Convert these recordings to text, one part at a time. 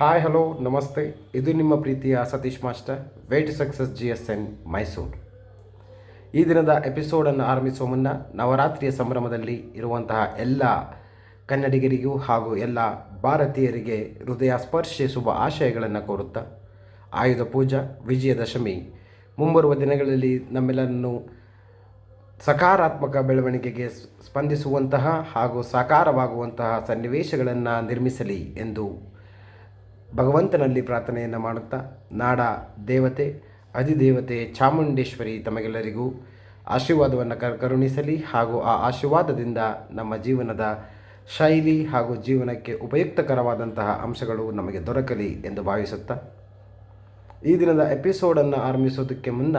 Hi hello ನಮಸ್ತೆ. ಇದು ನಿಮ್ಮ ಪ್ರೀತಿಯ Satish master, way to success GSN Mysuru. ಈ ದಿನದ ಎಪಿಸೋಡನ್ನು ಆರಂಭಿಸುವ ಮುನ್ನ ನವರಾತ್ರಿಯ ಸಂಭ್ರಮದಲ್ಲಿ ಇರುವಂತಹ ಎಲ್ಲ ಕನ್ನಡಿಗರಿಗೂ ಹಾಗೂ ಎಲ್ಲ ಭಾರತೀಯರಿಗೆ ಹೃದಯ ಸ್ಪರ್ಶಿ ಶುಭ ಆಶಯಗಳನ್ನು ಕೋರುತ್ತಾ, ಆಯುಧ ಪೂಜಾ, ವಿಜಯದಶಮಿ ಮುಂಬರುವ ದಿನಗಳಲ್ಲಿ ನಮ್ಮೆಲ್ಲರನ್ನು ಸಕಾರಾತ್ಮಕ ಬೆಳವಣಿಗೆಗೆ ಸ್ಪಂದಿಸುವಂತಹ ಹಾಗೂ ಸಾಕಾರವಾಗುವಂತಹ ಸನ್ನಿವೇಶಗಳನ್ನು ನಿರ್ಮಿಸಲಿ ಎಂದು ಭಗವಂತನಲ್ಲಿ ಪ್ರಾರ್ಥನೆಯನ್ನು ಮಾಡುತ್ತಾ, ನಾಡ ದೇವತೆ ಅಧಿದೇವತೆ ಚಾಮುಂಡೇಶ್ವರಿ ತಮಗೆಲ್ಲರಿಗೂ ಆಶೀರ್ವಾದವನ್ನು ಕರುಣಿಸಲಿ ಹಾಗೂ ಆ ಆಶೀರ್ವಾದದಿಂದ ನಮ್ಮ ಜೀವನದ ಶೈಲಿ ಹಾಗೂ ಜೀವನಕ್ಕೆ ಉಪಯುಕ್ತಕರವಾದಂತಹ ಅಂಶಗಳು ನಮಗೆ ದೊರಕಲಿ ಎಂದು ಭಾವಿಸುತ್ತಾ, ಈ ದಿನದ ಎಪಿಸೋಡನ್ನು ಆರಂಭಿಸೋದಕ್ಕೆ ಮುನ್ನ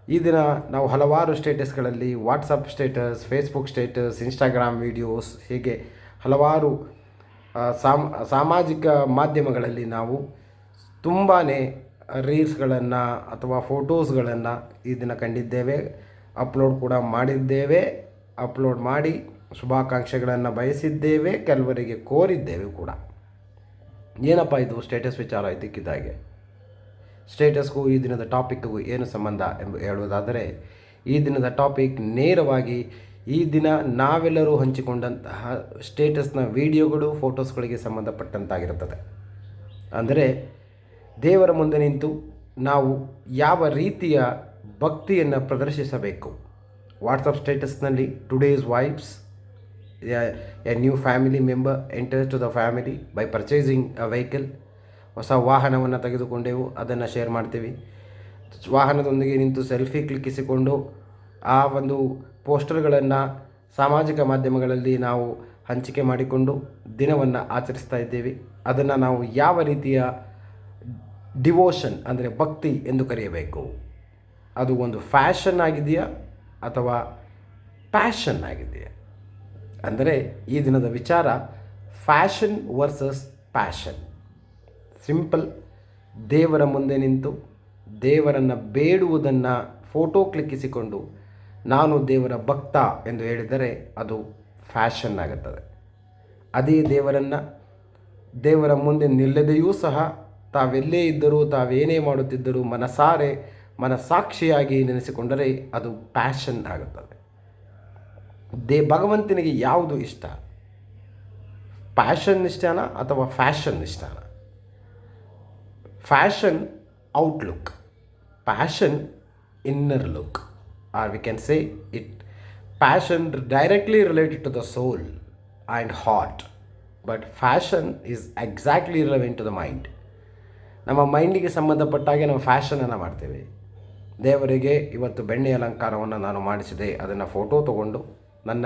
ಈ ದಿನ ನಾವು ಹಲವಾರು ಸ್ಟೇಟಸ್ಗಳಲ್ಲಿ WhatsApp status, Facebook status, Instagram videos ಹೀಗೆ ಹಲವಾರು ಸಾಮಾಜಿಕ ಮಾಧ್ಯಮಗಳಲ್ಲಿ ನಾವು ತುಂಬಾ ರೀಲ್ಸ್ಗಳನ್ನು ಅಥವಾ ಫೋಟೋಸ್ಗಳನ್ನು ಈ ದಿನ ಕಂಡಿದ್ದೇವೆ, ಅಪ್ಲೋಡ್ ಕೂಡ ಮಾಡಿದ್ದೇವೆ. ಅಪ್ಲೋಡ್ ಮಾಡಿ ಶುಭಾಕಾಂಕ್ಷೆಗಳನ್ನು ಬಯಸಿದ್ದೇವೆ, ಕೆಲವರಿಗೆ ಕೋರಿದ್ದೇವೆ ಕೂಡ. ಏನಪ್ಪ ಇದು ಸ್ಟೇಟಸ್ ವಿಚಾರ? ಇದಕ್ಕಿದ್ದಾಗೆ ಸ್ಟೇಟಸ್ಗೂ ಈ ದಿನದ ಟಾಪಿಕ್ಗೂ ಏನು ಸಂಬಂಧ ಎಂದು ಹೇಳುವುದಾದರೆ, ಈ ದಿನದ ಟಾಪಿಕ್ ನೇರವಾಗಿ ಈ ದಿನ ನಾವೆಲ್ಲರೂ ಹಂಚಿಕೊಂಡಂತಹ ಸ್ಟೇಟಸ್ನ ವಿಡಿಯೋಗಳು, ಫೋಟೋಸ್ಗಳಿಗೆ ಸಂಬಂಧಪಟ್ಟಂತಾಗಿರುತ್ತದೆ. ಅಂದರೆ ದೇವರ ಮುಂದೆ ನಿಂತು ನಾವು ಯಾವ ರೀತಿಯ ಭಕ್ತಿಯನ್ನು ಪ್ರದರ್ಶಿಸಬೇಕು. ವಾಟ್ಸಪ್ ಸ್ಟೇಟಸ್ನಲ್ಲಿ today's vibes, a new family member enters to the family by purchasing a vehicle. ಹೊಸ ವಾಹನವನ್ನು ತೆಗೆದುಕೊಂಡೆವು, ಅದನ್ನು ಶೇರ್ ಮಾಡ್ತೀವಿ. ವಾಹನದೊಂದಿಗೆ ನಿಂತು ಸೆಲ್ಫಿ ಕ್ಲಿಕ್ಕಿಸಿಕೊಂಡು ಆ ಒಂದು ಪೋಸ್ಟರ್ಗಳನ್ನು ಸಾಮಾಜಿಕ ಮಾಧ್ಯಮಗಳಲ್ಲಿ ನಾವು ಹಂಚಿಕೆ ಮಾಡಿಕೊಂಡು ದಿನವನ್ನು ಆಚರಿಸ್ತಾ ಇದ್ದೇವೆ. ಅದನ್ನು ನಾವು ಯಾವ ರೀತಿಯ ಡಿವೋಷನ್ ಅಂದರೆ ಭಕ್ತಿ ಎಂದು ಕರೆಯಬೇಕು? ಅದು ಒಂದು ಫ್ಯಾಷನ್ ಆಗಿದೆಯಾ ಅಥವಾ ಪ್ಯಾಷನ್ ಆಗಿದೆಯಾ? ಅಂದರೆ ಈ ದಿನದ ವಿಚಾರ ಫ್ಯಾಷನ್ ವರ್ಸಸ್ ಪ್ಯಾಷನ್. ಸಿಂಪಲ್. ದೇವರ ಮುಂದೆ ನಿಂತು ದೇವರನ್ನು ಬೇಡುವುದನ್ನು ಫೋಟೋ ಕ್ಲಿಕ್ಕಿಸಿಕೊಂಡು ನಾನು ದೇವರ ಭಕ್ತ ಎಂದು ಹೇಳಿದರೆ ಅದು ಫ್ಯಾಷನ್ ಆಗುತ್ತದೆ. ಅದೇ ದೇವರ ಮುಂದೆ ನಿಲ್ಲದೆಯೂ ಸಹ ತಾವೆಲ್ಲೇ ಇದ್ದರೂ, ತಾವೇನೇ ಮಾಡುತ್ತಿದ್ದರೂ ಮನಸಾರೆ ಮನಸಾಕ್ಷಿಯಾಗಿ ನೆನೆಸಿಕೊಂಡರೆ ಅದು ಪ್ಯಾಷನ್ ಆಗುತ್ತದೆ. ಭಗವಂತನಿಗೆ ಯಾವುದು ಇಷ್ಟ? ಪ್ಯಾಷನ್ ಇಷ್ಟನಾ ಅಥವಾ ಫ್ಯಾಷನ್ ಇಷ್ಟನಾ? Fashion outlook, passion inner look, or we can say it passion directly related to the soul and heart, but fashion is exactly relevant to the mind. ನಮ್ಮ ಮೈಂಡಿಗೆ ಸಂಬಂಧಪಟ್ಟಾಗೆ ನಾವು ಫ್ಯಾಷನನ್ನು ಮಾಡ್ತೇವೆ. ದೇವರಿಗೆ ಇವತ್ತು ಬೆಣ್ಣೆ ಅಲಂಕಾರವನ್ನು ನಾನು ಮಾಡಿಸಿದೆ, ಅದನ್ನು ಫೋಟೋ ತೊಗೊಂಡು ನನ್ನ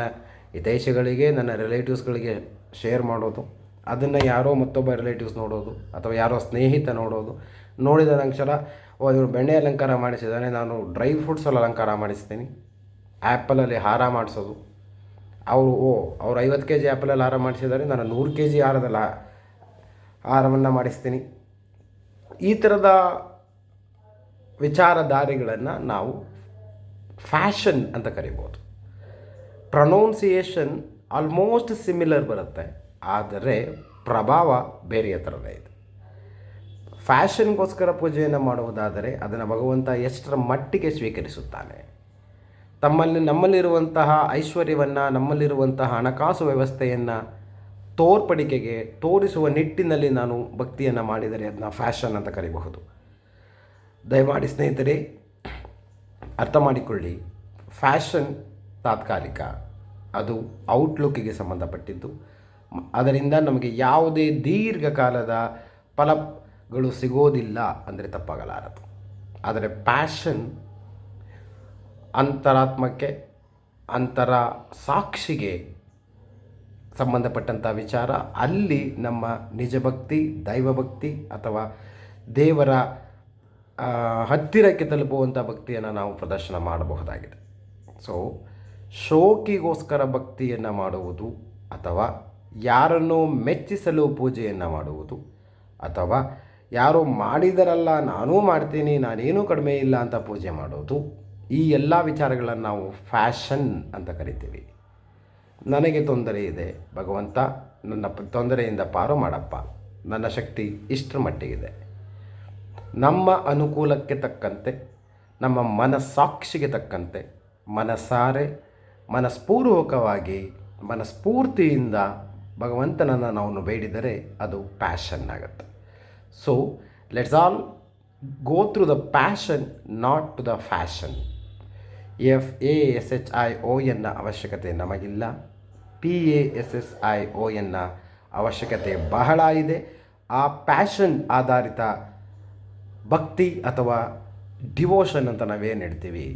ಹಿತೈಷಿಗಳಿಗೆ, ನನ್ನ ರಿಲೇಟಿವ್ಸ್ಗಳಿಗೆ ಶೇರ್ ಮಾಡೋದು, ಅದನ್ನು ಯಾರೋ ಮತ್ತೊಬ್ಬ ರಿಲೇಟಿವ್ಸ್ ನೋಡೋದು ಅಥವಾ ಯಾರೋ ಸ್ನೇಹಿತ ನೋಡೋದು, ನೋಡಿದ ನಂತರ ಇವರು ಬೆಣ್ಣೆ ಅಲಂಕಾರ ಮಾಡಿಸಿದ್ದಾನೆ, ನಾನು ಡ್ರೈ ಫ್ರೂಟ್ಸಲ್ಲಿ ಅಲಂಕಾರ ಮಾಡಿಸ್ತೀನಿ, ಆ್ಯಪಲಲ್ಲಿ ಹಾರ ಮಾಡಿಸೋದು, ಅವರು 50 kg ಆ್ಯಪಲಲ್ಲಿ ಹಾರ ಮಾಡಿಸಿದ್ದಾರೆ, ನಾನು 100 kg ಹಾರವನ್ನು ಮಾಡಿಸ್ತೀನಿ. ಈ ಥರದ ವಿಚಾರಧಾರೆಗಳನ್ನು ನಾವು ಫ್ಯಾಷನ್ ಅಂತ ಕರಿಬೋದು. ಪ್ರೊನೌನ್ಸಿಯೇಷನ್ ಆಲ್ಮೋಸ್ಟ್ ಸಿಮಿಲರ್ ಬರುತ್ತೆ, ಆದರೆ ಪ್ರಭಾವ ಬೇರೆಯ ಥರದೇ ಇದೆ. ಫ್ಯಾಷನ್ಗೋಸ್ಕರ ಪೂಜೆಯನ್ನು ಮಾಡುವುದಾದರೆ ಅದನ್ನು ಭಗವಂತ ಎಷ್ಟರ ಮಟ್ಟಿಗೆ ಸ್ವೀಕರಿಸುತ್ತಾನೆ? ನಮ್ಮಲ್ಲಿರುವಂತಹ ಐಶ್ವರ್ಯವನ್ನು, ನಮ್ಮಲ್ಲಿರುವಂತಹ ಹಣಕಾಸು ವ್ಯವಸ್ಥೆಯನ್ನು ತೋರ್ಪಡಿಕೆಗೆ ತೋರಿಸುವ ನಿಟ್ಟಿನಲ್ಲಿ ನಾನು ಭಕ್ತಿಯನ್ನು ಮಾಡಿದರೆ ಅದನ್ನ ಫ್ಯಾಷನ್ ಅಂತ ಕರೀಬಹುದು. ದಯಮಾಡಿ ಸ್ನೇಹಿತರೆ ಅರ್ಥ ಮಾಡಿಕೊಳ್ಳಿ, ಫ್ಯಾಷನ್ ತಾತ್ಕಾಲಿಕ, ಅದು ಔಟ್ಲುಕ್ಕಿಗೆ ಸಂಬಂಧಪಟ್ಟಿದ್ದು. ಅದರಿಂದ ನಮಗೆ ಯಾವುದೇ ದೀರ್ಘಕಾಲದ ಫಲಗಳು ಸಿಗೋದಿಲ್ಲ ಅಂದರೆ ತಪ್ಪಾಗಲಾರದು. ಆದರೆ ಪ್ಯಾಷನ್ ಅಂತರಾತ್ಮಕ್ಕೆ, ಅಂತರ ಸಾಕ್ಷಿಗೆ ಸಂಬಂಧಪಟ್ಟಂಥ ವಿಚಾರ. ಅಲ್ಲಿ ನಮ್ಮ ನಿಜಭಕ್ತಿ, ದೈವಭಕ್ತಿ ಅಥವಾ ದೇವರ ಹತ್ತಿರಕ್ಕೆ ತಲುಪುವಂಥ ಭಕ್ತಿಯನ್ನು ನಾವು ಪ್ರದರ್ಶನ ಮಾಡಬಹುದಾಗಿದೆ. ಸೊ ಶೋಕಿಗೋಸ್ಕರ ಭಕ್ತಿಯನ್ನು ಮಾಡುವುದು ಅಥವಾ ಯಾರನ್ನು ಮೆಚ್ಚಿಸಲು ಪೂಜೆಯನ್ನು ಮಾಡುವುದು ಅಥವಾ ಯಾರೋ ಮಾಡಿದರಲ್ಲ ನಾನೂ ಮಾಡ್ತೀನಿ, ನಾನೇನೂ ಕಡಿಮೆ ಇಲ್ಲ ಅಂತ ಪೂಜೆ ಮಾಡೋದು, ಈ ಎಲ್ಲ ವಿಚಾರಗಳನ್ನು ನಾವು ಫ್ಯಾಷನ್ ಅಂತ ಕರಿತೀವಿ. ನನಗೆ ತೊಂದರೆ ಇದೆ, ಭಗವಂತ ನನ್ನ ತೊಂದರೆಯಿಂದ ಪಾರು ಮಾಡಪ್ಪ, ನನ್ನ ಶಕ್ತಿ ಇಷ್ಟರ ಮಟ್ಟಿಗಿದೆ. ನಮ್ಮ ಅನುಕೂಲಕ್ಕೆ ತಕ್ಕಂತೆ, ನಮ್ಮ ಮನಸ್ಸಾಕ್ಷಿಗೆ ತಕ್ಕಂತೆ ಮನಸಾರೆ ಮನಸ್ಪೂರ್ವಕವಾಗಿ ಮನಸ್ಫೂರ್ತಿಯಿಂದ ಭಗವಂತನನ್ನು ನಾವು ಬೇಡಿದರೆ ಅದು ಪ್ಯಾಷನ್ ಆಗುತ್ತೆ. So let's all go through the passion, not to the fashion. FASHION ಅವಶ್ಯಕತೆ ನಮಗಿಲ್ಲ. PASSION ಅವಶ್ಯಕತೆ ಬಹಳ ಇದೆ. ಆ ಪ್ಯಾಷನ್ ಆಧಾರಿತ ಭಕ್ತಿ ಅಥವಾ ಡಿವೋಷನ್ ಅಂತ ನಾವೇನು ಹೇಳ್ತೀವಿ,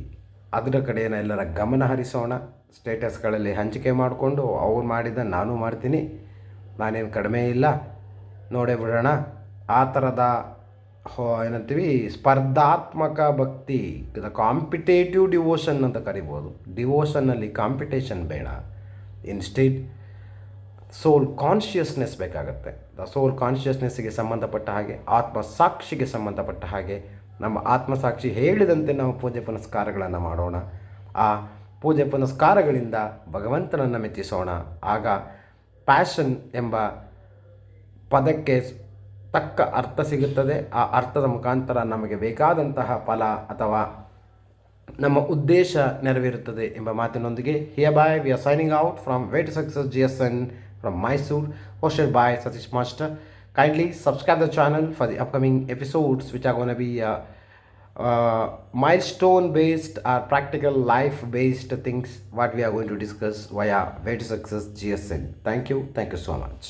ಅದರ ಕಡೆನ ಎಲ್ಲರ ಗಮನ ಹರಿಸೋಣ. ಸ್ಟೇಟಸ್ಗಳಲ್ಲಿ ಹಂಚಿಕೆ ಮಾಡಿಕೊಂಡು ಅವ್ರು ಮಾಡಿದ ನಾನು ಮಾಡ್ತೀನಿ, ನಾನೇನು ಕಡಿಮೆ ಇಲ್ಲ, ನೋಡೇ ಬಿಡೋಣ, ಆ ಥರದ ಏನಂತೀವಿ ಸ್ಪರ್ಧಾತ್ಮಕ ಭಕ್ತಿ, ದ ಕಾಂಪಿಟೇಟಿವ್ ಡಿವೋಷನ್ ಅಂತ ಕರಿಬೋದು. ಡಿವೋಷನ್ನಲ್ಲಿ ಕಾಂಪಿಟೇಷನ್ ಬೇಡ. ಇನ್ಸ್ಟೆಡ್ ಸೋಲ್ ಕಾನ್ಷಿಯಸ್ನೆಸ್ ಬೇಕಾಗುತ್ತೆ. ದ ಸೋಲ್ ಕಾನ್ಷಿಯಸ್ನೆಸ್ಸಿಗೆ ಸಂಬಂಧಪಟ್ಟ ಹಾಗೆ, ಆತ್ಮಸಾಕ್ಷಿಗೆ ಸಂಬಂಧಪಟ್ಟ ಹಾಗೆ ನಮ್ಮ ಆತ್ಮಸಾಕ್ಷಿ ಹೇಳಿದಂತೆ ನಾವು ಪೂಜೆ ಪುನಸ್ಕಾರಗಳನ್ನು ಮಾಡೋಣ. ಆ ಪೂಜೆ ಪುನಸ್ಕಾರಗಳಿಂದ ಭಗವಂತನನ್ನು ಮೆಚ್ಚಿಸೋಣ. ಆಗ ಪ್ಯಾಷನ್ ಎಂಬ ಪದಕ್ಕೆ ತಕ್ಕ ಅರ್ಥ ಸಿಗುತ್ತದೆ. ಆ ಅರ್ಥದ ಮುಖಾಂತರ ನಮಗೆ ಬೇಕಾದಂತಹ ಫಲ ಅಥವಾ ನಮ್ಮ ಉದ್ದೇಶ ನೆರವೇರುತ್ತದೆ ಎಂಬ ಮಾತಿನೊಂದಿಗೆ hereby we are signing out from Way to Success GSN from Mysore, hosted by Satish Master. Kindly subscribe the channel for the upcoming episodes, which are going to be milestone based or practical life based things what we are going to discuss via Way to Success GSN. Thank you so much.